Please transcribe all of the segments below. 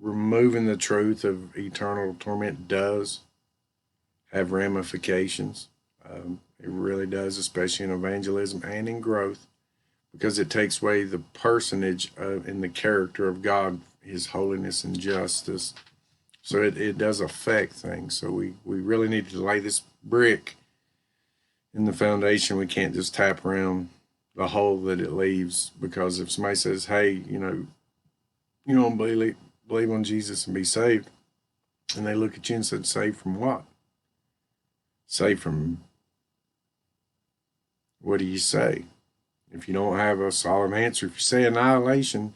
removing the truth of eternal torment does have ramifications. It really does, especially in evangelism and in growth, because it takes away the personage in the character of God, His holiness and justice. So it does affect things. So we really need to lay this brick in the foundation. We can't just tap around the hole that it leaves, because if somebody says, hey, you don't believe on Jesus and be saved, and they look at you and said, saved from what? Saved from, what do you say? If you don't have a solid answer, if you say annihilation,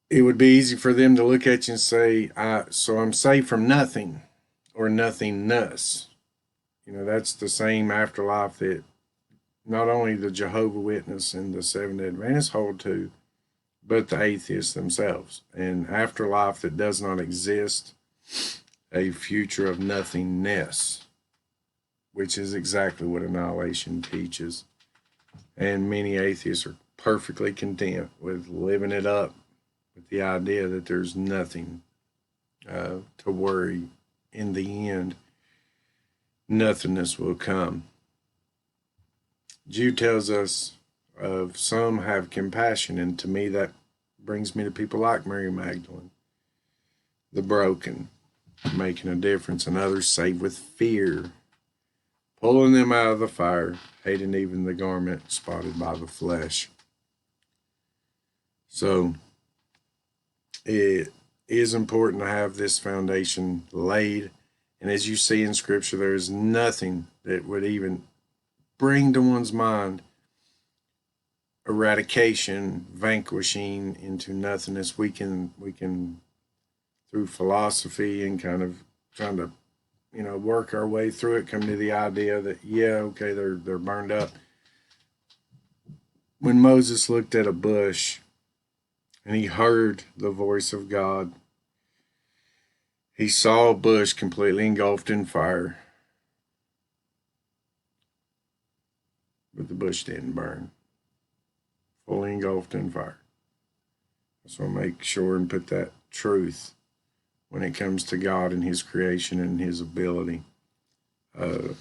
it would be easy for them to look at you and say, so I'm saved from nothing or nothingness. That's the same afterlife that not only the Jehovah Witness and the Seventh-day Adventists hold to, but the atheists themselves. An afterlife that does not exist, a future of nothingness, which is exactly what annihilation teaches. And many atheists are perfectly content with living it up with the idea that there's nothing to worry. In the end, nothingness will come. Jude tells us of some have compassion, and to me that brings me to people like Mary Magdalene, the broken, making a difference, and others saved with fear, pulling them out of the fire, hating even the garment spotted by the flesh. So it is important to have this foundation laid. And as you see in Scripture, there is nothing that would even bring to one's mind eradication, vanquishing into nothingness. We can through philosophy and kind of trying to work our way through it, come to the idea that they're burned up. When Moses looked at a bush and he heard the voice of God, he saw a bush completely engulfed in fire, but the bush didn't burn, fully engulfed in fire. So make sure and put that truth when it comes to God and His creation and His ability. The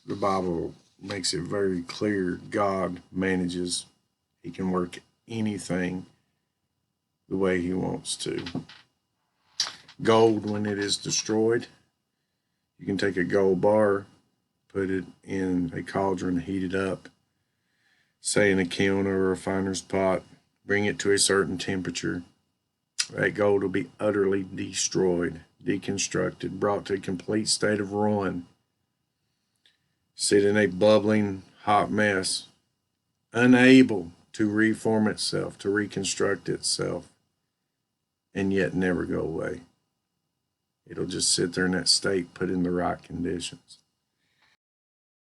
Bible makes it very clear God manages. He can work anything the way He wants to. Gold, when it is destroyed, you can take a gold bar, put it in a cauldron, heat it up, say in a kiln or a refiner's pot, bring it to a certain temperature. That gold will be utterly destroyed, deconstructed, brought to a complete state of ruin, sit in a bubbling hot mess, unable to reform itself, to reconstruct itself, and yet never go away. It'll just sit there in that state, put in the right conditions.